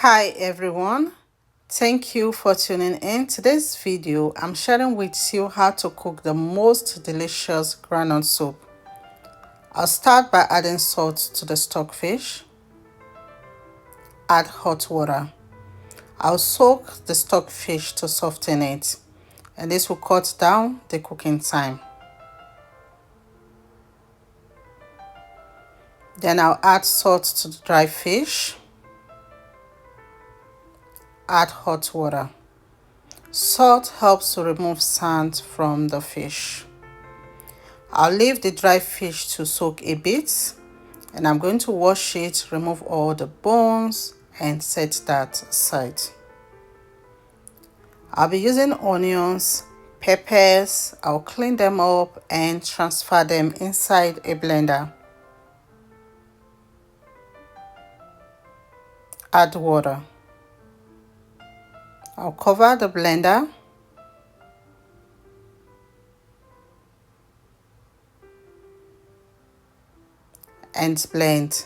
Hi everyone, thank you for tuning in. Today's video I'm sharing with you how to cook the most delicious groundnut soup. I'll start by adding salt to the stockfish. Add hot water. I'll soak the stockfish to soften it, and this will cut down the cooking time. Then I'll add salt to the dry fish. Add hot water. Salt helps to remove sand from the fish. I'll leave the dry fish to soak a bit, and I'm going to wash it, remove all the bones, and set that aside. I'll be using onions, peppers. I'll clean them up and transfer them inside a blender. Add water. I'll cover the blender and blend.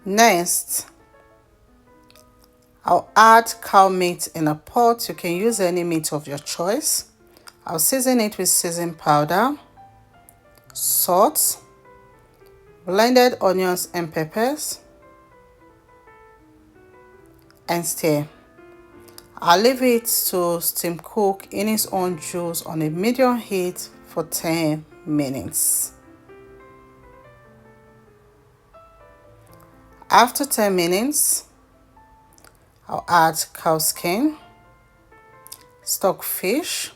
Next, I'll add cow meat in a pot. You can use any meat of your choice. I'll season it with seasoning powder, salt, blended onions and peppers, and stir. I'll leave it to steam cook in its own juice on a medium heat for 10 minutes. After 10 minutes, I'll add cow skin, stockfish,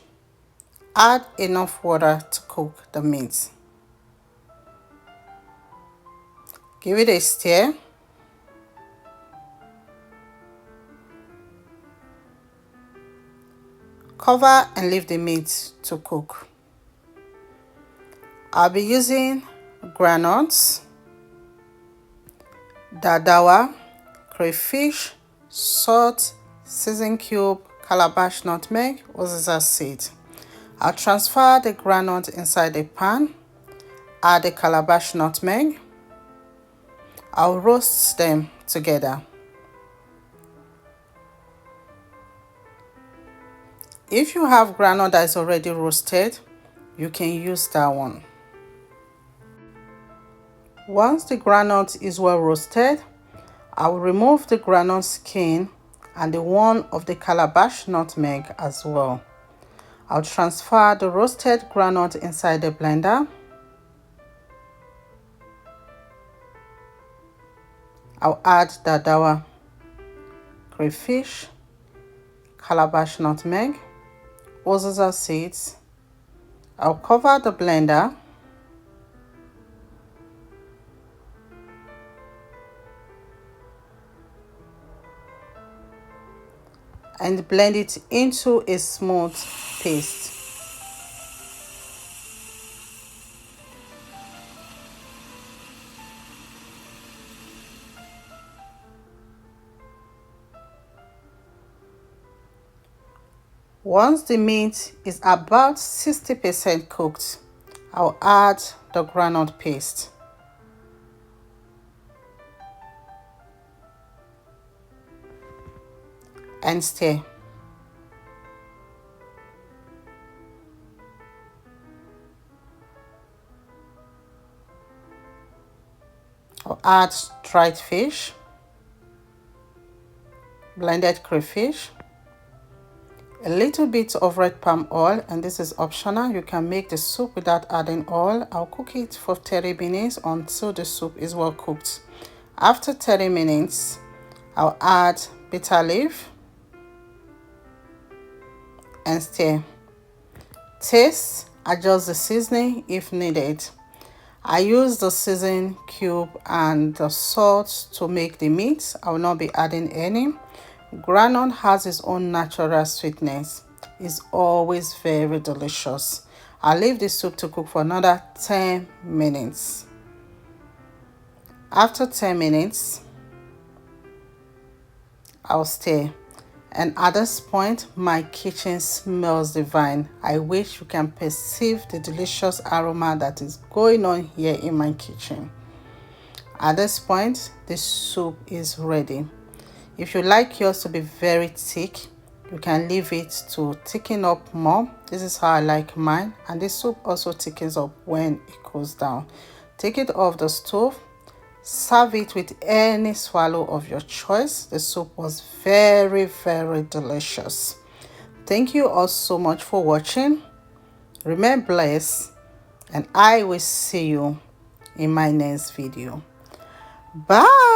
add enough water to cook the meat. Give it a stir. Cover and leave the meat to cook. I'll be using groundnuts, daddawa, crayfish, salt, season cube, calabash nutmeg, uziza seed. I'll transfer the groundnut inside a pan. Add the calabash nutmeg. I'll roast them together. If you have groundnut that is already roasted, you can use that one. Once the groundnut is well roasted, I will remove the groundnut skin and the one of the calabash nutmeg as well. I'll transfer the roasted groundnut inside the blender. I'll add daddawa, crayfish, calabash nutmeg, uziza seeds. I'll cover the blender and blend it into a smooth paste. Once the meat is about 60% cooked, I'll add the groundnut paste. And stir. I'll add dried fish, blended crayfish, a little bit of red palm oil, and this is optional. You can make the soup without adding oil. I'll cook it for 30 minutes until the soup is well cooked. After 30 minutes, I'll add bitter leaf and stir. Taste, adjust the seasoning if needed. I use the seasoning cube and the salt to make the meat. I will not be adding any. Groundnut has its own natural sweetness. It's always very delicious. I'll leave the soup to cook for another 10 minutes. After 10 minutes, I'll stir. And at this point, my kitchen smells divine. I wish you can perceive the delicious aroma that is going on here in my kitchen. At this point, the soup is ready. If you like yours to be very thick, you can leave it to thicken up more. This is how I like mine, and the soup also thickens up when it cools down. Take it off the stove. Serve it with any swallow of your choice. The soup was very, very delicious. Thank you all so much for watching. Remain blessed, and I will see you in my next video. Bye.